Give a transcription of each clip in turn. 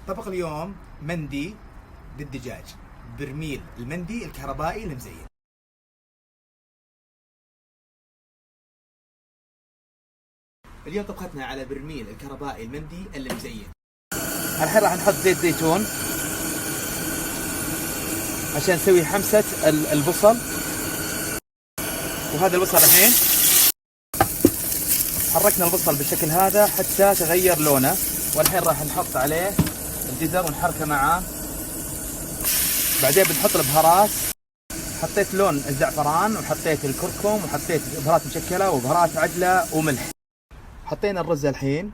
طبق اليوم مندي بالدجاج، برميل المندي الكهربائي المزين. اليوم طبختنا على برميل الكهربائي المندي المزين. الحين راح نحط زيت زيتون عشان نسوي حمسة البصل. وهذا البصل الحين حركنا البصل بالشكل هذا حتى تغير لونه، والحين راح نحط عليه الجزر ونحركه معاه. بعدين بنحط البهارات. حطيت لون الزعفران وحطيت الكركم وحطيت بهارات مشكلة وبهارات عجلة وملح. حطينا الرز الحين،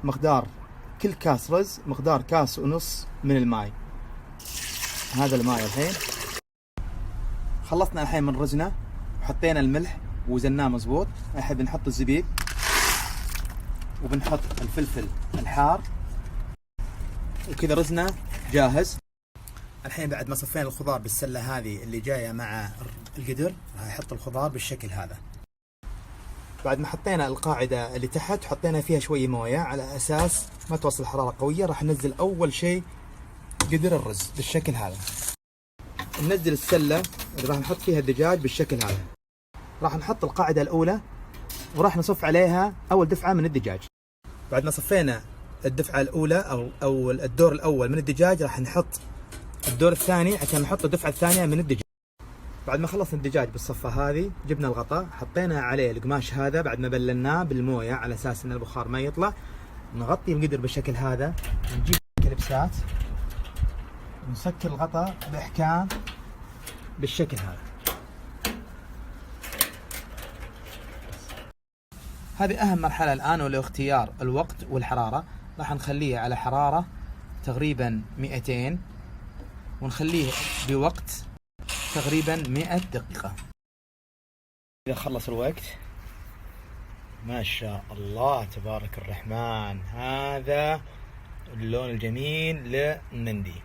مقدار كل كاس رز مقدار كاس ونص من الماء. هذا الماء الحين. خلصنا الحين من رزنا وحطينا الملح ووزناه مظبوط. الحين بنحط الزبيب وبنحط الفلفل الحار، وكذا رزنا جاهز. الحين بعد ما صفينا الخضار بالسلة هذه اللي جاية مع القدر، راح احط الخضار بالشكل هذا. بعد ما حطينا القاعدة اللي تحت حطينا فيها شوية موية على اساس ما توصل حرارة قوية. راح ننزل اول شيء قدر الرز بالشكل هذا. ننزل السلة اللي راح نحط فيها الدجاج بالشكل هذا. راح نحط القاعدة الاولى وراح نصف عليها اول دفعة من الدجاج. بعد ما صفينا الدفعة الاولى او الدور الاول من الدجاج، راح نحط الدور الثاني عشان نحط الدفعة الثانية من الدجاج. بعد ما خلصنا الدجاج بالصفة هذه، جبنا الغطاء حطينا عليه القماش هذا بعد ما بللناه بالموية على اساس ان البخار ما يطلع. نغطي القدر بالشكل هذا، نجيب كلبسات ونسكر الغطاء باحكام بالشكل هذا. هذه اهم مرحلة الان، ولو اختيار الوقت والحرارة. راح نخليه على حرارة تقريبا 200 ونخليه بوقت تقريبا 100 دقيقة. إذا خلص الوقت ما شاء الله تبارك الرحمن، هذا اللون الجميل للمندي.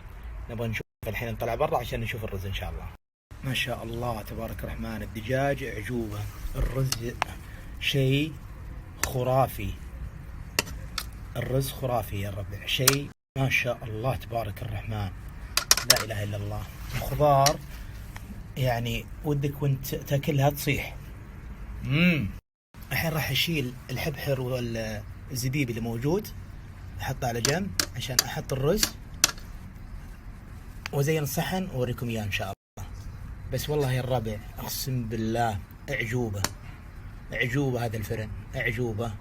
نبغى نشوف الحين، نطلع برا عشان نشوف الرز إن شاء الله. ما شاء الله تبارك الرحمن، الدجاج أعجوبة، الرز شيء خرافي، الرز خرافي يا الربع، شيء ما شاء الله تبارك الرحمن، لا إله إلا الله. الخضار يعني ودك وانت تاكلها تصيح. الحين راح اشيل الحبحر والزبيب اللي موجود، احطه على جنب عشان احط الرز وزين الصحن واوريكم اياه ان شاء الله. بس والله يا الربع اقسم بالله اعجوبه، اعجوبه هذا الفرن، اعجوبه.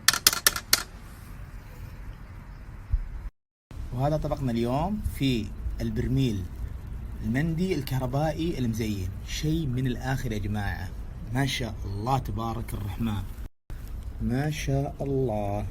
وهذا طبقنا اليوم في البرميل المندي الكهربائي المزين. شيء من الآخر يا جماعة، ما شاء الله تبارك الرحمن، ما شاء الله.